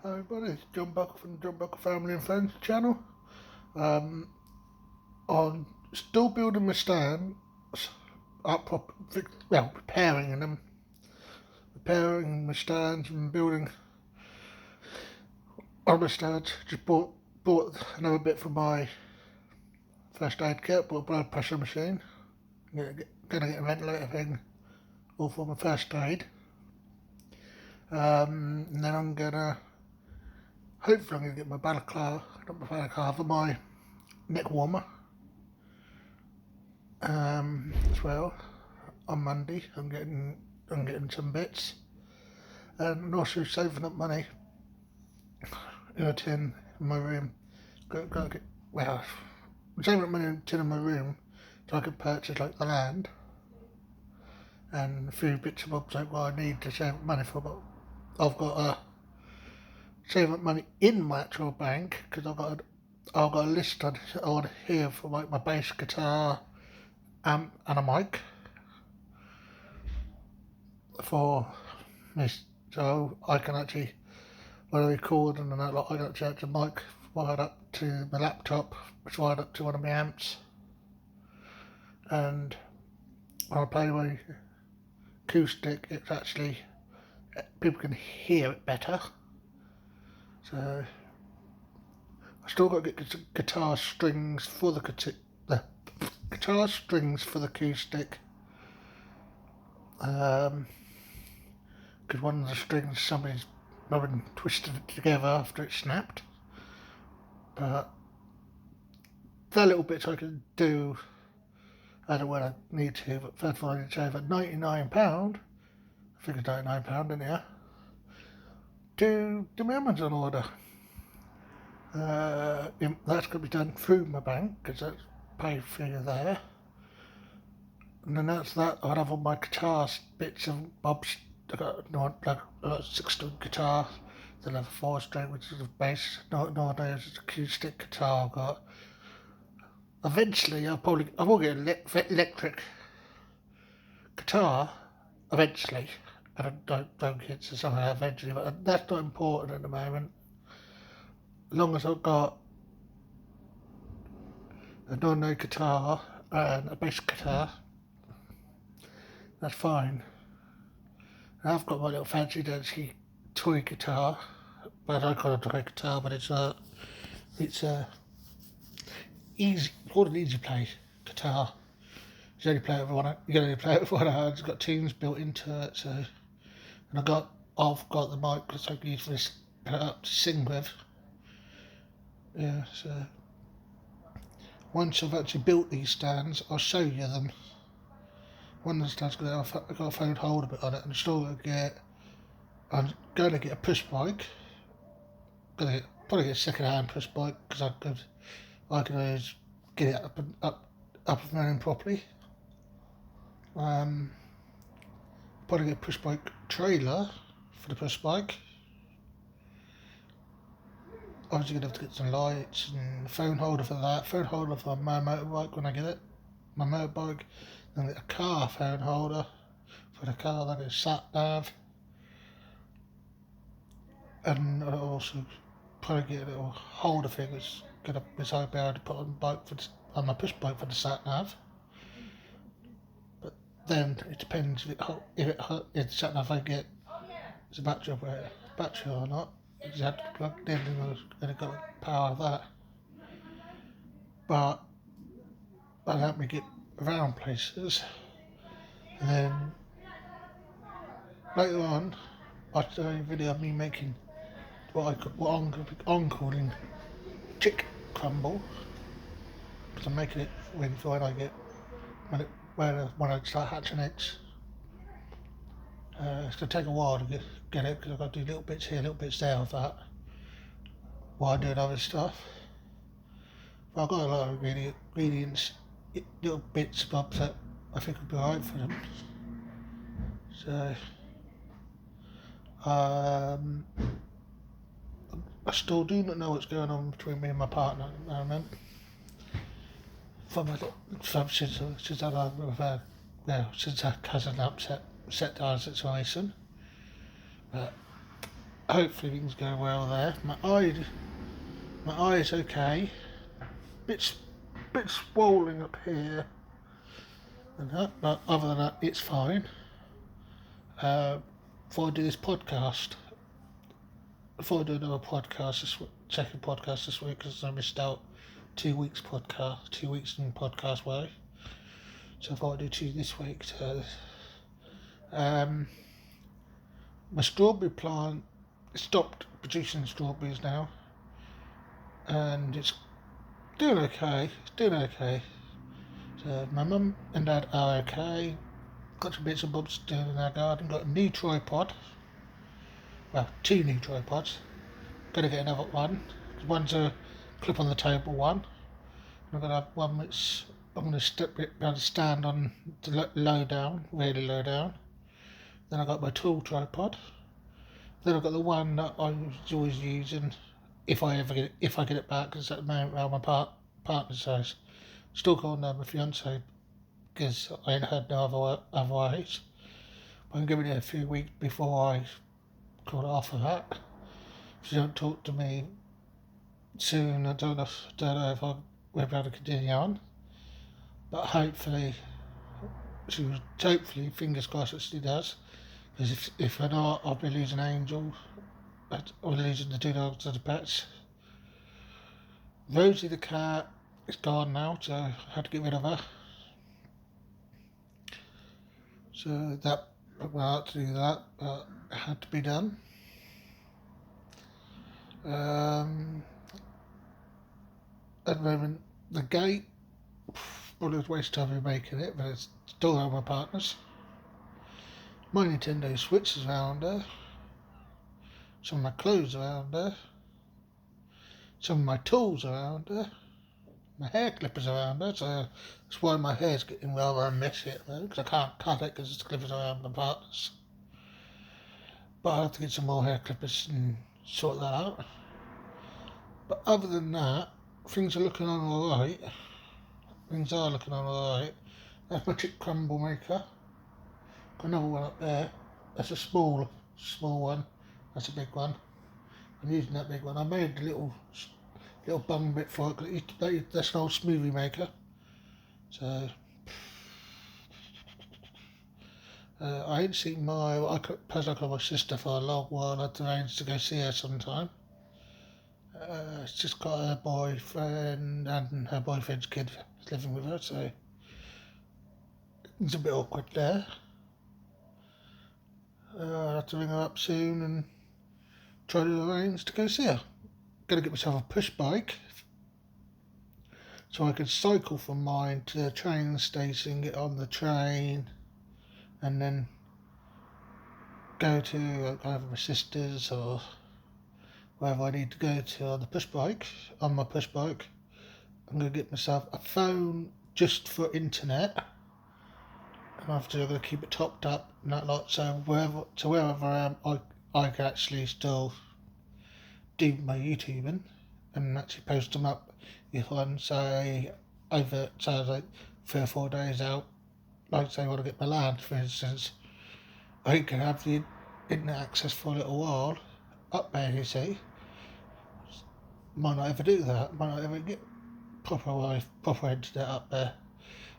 Hi everybody, it's John Buckle from the John Buckle Family and Friends channel. I'm still building my stand, repairing them, repairing my stands and building on my stands. Just bought another bit for my first aid kit, bought a blood pressure machine. Gonna get a ventilator thing all for my first aid. And then hopefully I'm gonna get my balaclava, my neck warmer. As well on Monday. I'm getting some bits, and also saving up money in a tin in my room. I'm saving up money in a tin in my room so I can purchase like the land and a few bits and bobs like what I need to save up money for. But I've got to save up money in my actual bank because I've got a list on here for like my bass guitar, amp, and a mic for this, so I can actually, when I record and that, like, I can actually have the mic wired up to my laptop, which is wired up to one of my amps, and when I play my acoustic, it's actually, people can hear it better. So I still got to get guitar strings for the guitar strings for the acoustic. Because one of the strings, somebody's twisted it together after it snapped. But the little bits I can do as and when I need to. But first of all, I need to save at £99. I think it's £99 in here. Do my Amazon order. That's going to be done through my bank because that's paid figure there. And then that's that. I'll have all my guitar bits and bobs. I got a 6-string guitar. Then I have a 4-string, which is a bass. Nowadays it's acoustic guitar. I've got. Eventually, I will get an electric guitar. Eventually, I don't get to something eventually, but that's not important at the moment. As long as I've got a non-note guitar and a bass guitar, that's fine. And I've got my little fancy dancy toy guitar, but I call it a toy guitar, but it's easy, called an easy play guitar. You can only play it with one hand. It's got tunes built into it, so. And I've got the mic that I can use for this to sing with. Yeah, so once I've actually built these stands, I'll show you them. One of the stands I've got a phone holder bit on it, and I'm going to get a push bike. Probably get a second-hand push bike because I can always get it up and running properly. Probably get a push bike trailer for the push bike. Obviously going to have to get some lights and a phone holder for that. Phone holder for my motorbike when I get it. My motorbike. Then get a car phone holder for the car. Then it's sat nav. And I'll also probably get a little holder thing which I'll be able to put on my push bike for the sat nav. But then it depends if the sat nav I get is a battery or not. You just have to plug it in and it's got power of that. But that'll help me get around places. And then later on, I'll show you a video of me making what I'm calling chick crumble. Because I'm making it ready for when I start hatching eggs. It's going to take a while to get it because I've got to do little bits here, little bits there of that while I'm doing other stuff. But I've got a lot of ingredients, little bits and bobs that I think will be alright for them. So, I still do not know what's going on between me and my partner at the moment. Since our cousin upset our situation. But hopefully things go well there. My eye is okay. Bit swollen up here and that, but other than that, it's fine. Before I do this podcast, before I do another podcast, second podcast this week, because I missed out 2 weeks podcast, 2 weeks in podcast way. So I thought I'd do 2 this week. So, my strawberry plant stopped producing strawberries now, and it's doing okay. It's doing okay. So my mum and dad are okay. Got some bits and bobs doing in our garden. Got a new tripod. Well, 2 new tripods. Gonna get another one. One's a clip on the table one. I'm gonna have one which I'm gonna be able to stand on to low down, really low down. Then I got my tool tripod. Then I've got the one that I was always using if I get it back, because at the moment around my partner's house. Still calling her my fiance because I ain't heard no otherwise. I'm giving it a few weeks before I call it off of that. If she don't talk to me soon, I don't know if I'll be able to continue on. But hopefully, fingers crossed that she does. Because if not, I'll be losing Angel. I'll be losing the 2 dogs and the pets. Rosie the cat is gone now, so I had to get rid of her. So that, well, I had to do that, but it had to be done. At the moment, the gate, well, it's a waste of time making it, but it's still on my partner's. My Nintendo Switch is around there. Some of my clothes around there. Some of my tools around there. My hair clippers around there, so that's why my hair's getting rather messy at the moment, because I can't cut it because it's clippers around my partner's. But I'll have to get some more hair clippers and sort that out. But other than that, things are looking on alright. Things are looking on alright. That's my chip crumble maker. Got another one up there. That's a small one. That's a big one. I'm using that big one. I made a little bung bit for it. That's an old smoothie maker. So I ain't seen I call my sister for a long while. I had to arrange to go see her sometime. She's just got her boyfriend and her boyfriend's kid living with her, so it's a bit awkward there. I'll have to ring her up soon and try to arrange to go see her. Gonna get myself a push bike so I can cycle from mine to the train station, get on the train, and then go to either my sister's or wherever I need to go to on my push bike. I'm going to get myself a phone just for internet. And after I'm going to keep it topped up and that lot, so wherever I am, I can actually still do my YouTubing and actually post them up if I'm, say, like 3 or 4 days out. Like, say, I want to get my land, for instance. I ain't going to have the internet access for a little while up there, you see. Might not ever do that. Might not ever get proper internet up there.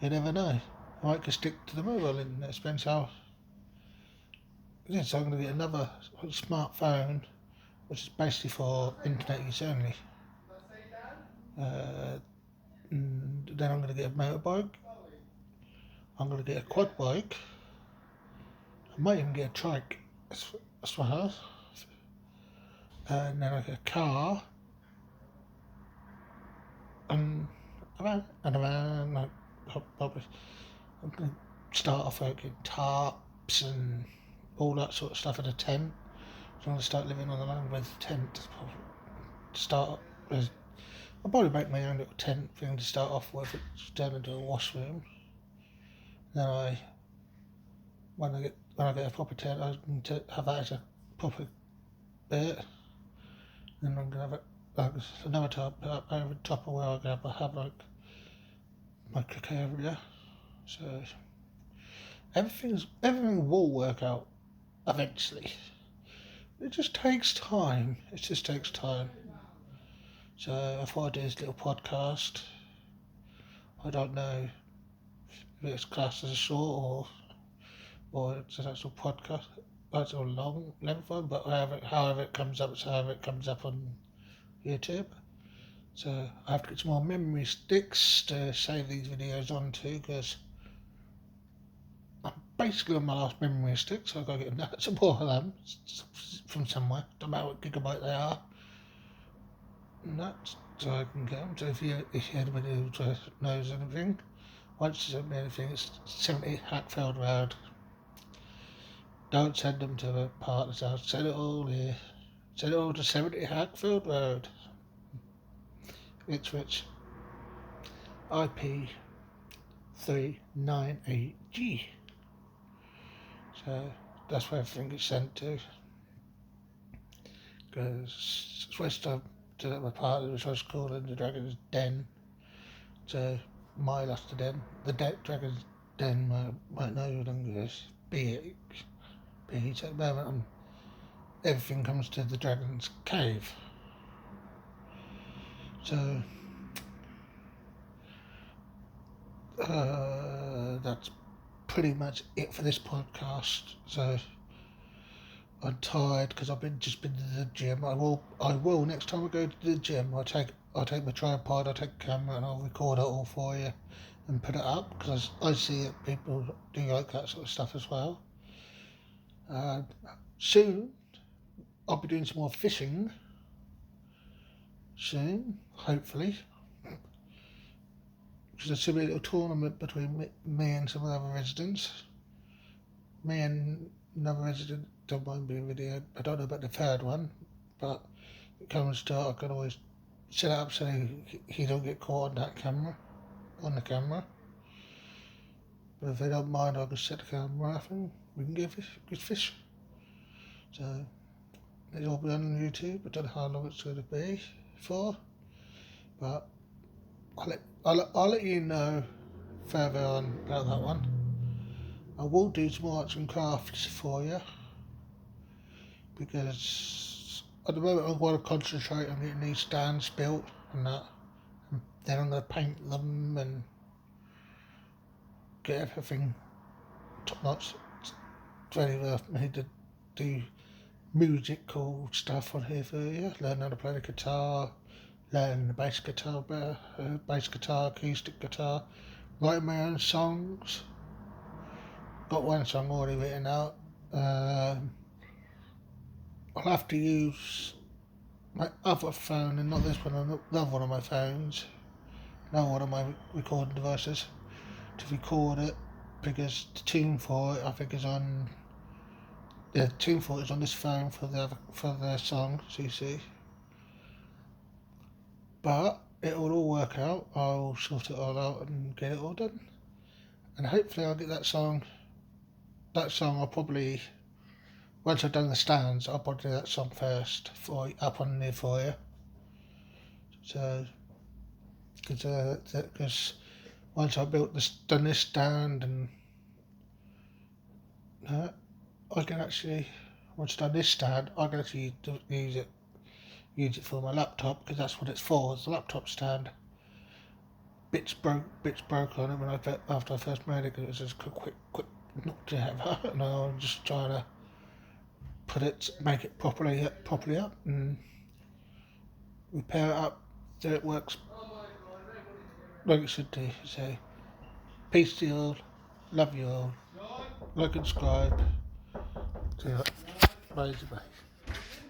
You never know. I might just stick to the mobile internet. Depends how. Yeah, so I'm going to get another smartphone, which is basically for internet use only. And then I'm going to get a motorbike. I'm going to get a quad bike. I might even get a trike as well. And then I get a car. And a van, like, probably. I'm going to start off getting tarps and all that sort of stuff in a tent. So I'm going to start living on the land with a tent. I'll probably make my own little tent thing to start off with. It's turned into a washroom. Then when I get a proper tent, I can have that as a proper bit. Then I'm going to have another top over top of where I'm going to have like my cook area. So everything will work out eventually. it just takes time. It just takes time. So I thought I'd do this little podcast. I don't know if it's classed as a short or it's an actual podcast. That's a long length one, but however it comes up, it's however it comes up on YouTube. So I have to get some more memory sticks to save these videos onto, because I'm basically on my last memory stick, so I've got to get some more of them from somewhere. Don't matter what gigabyte they are. And that's so I can get them. So if anybody who knows anything, wants to send me anything, it's 70 Hackfield Road. Don't send them to the partner's house. Send it all here. Send it all to 70 Hackfield Road. Ipswich. IP 398G. So that's where everything is sent to. Because it's west of my partner, which I was calling the Dragon's Den. So my last den. The Dragon's Den might know what I'm going to be. So at the moment everything comes to the Dragon's Cave. So that's pretty much it for this podcast. So I'm tired because I've just been to the gym. I will next time I go to the gym. I'll take my tripod, I'll take a camera, and I'll record it all for you and put it up, because I see that people do like that sort of stuff as well. Soon I'll be doing some more fishing. Soon, hopefully. Because there should be a little tournament between me and some other residents. Me and another resident don't mind being videoed. I don't know about the third one, but it comes to I can always set it up so he don't get caught on the camera. But if they don't mind, I can set the camera up and we can get fish. So it'll all be on YouTube. I don't know how long it's going to be for, but I'll let you know further on about that one. I will do some arts and crafts for you, because at the moment I want to concentrate on getting these stands built and that, and then I'm going to paint them and get everything top notch. It's ready for me to do musical stuff on here for you, learn how to play the guitar, learn the bass guitar better, acoustic guitar, writing my own songs. Got one song already written out. I'll have to use my other phone, and not this one, another one of my phones, another one of my recording devices, to record it, because the tune for it I think is on. Yeah, the tune for it is on this phone for the song, CC. But it will all work out. I'll sort it all out and get it all done, and hopefully I'll get that song. I'll probably, once I've done the stands, I'll probably do that song first up on there for you. So, because once I've done this stand and I can actually, once I've done this stand, I can actually use it for my laptop, because that's what it's for. It's a laptop stand. Bits broke on it after I first made it, because it was just quick knock together, and I was just trying to make it properly up and repair it up so it works like it should do. So, peace to you all, love you all, like and subscribe. See you later. Bye.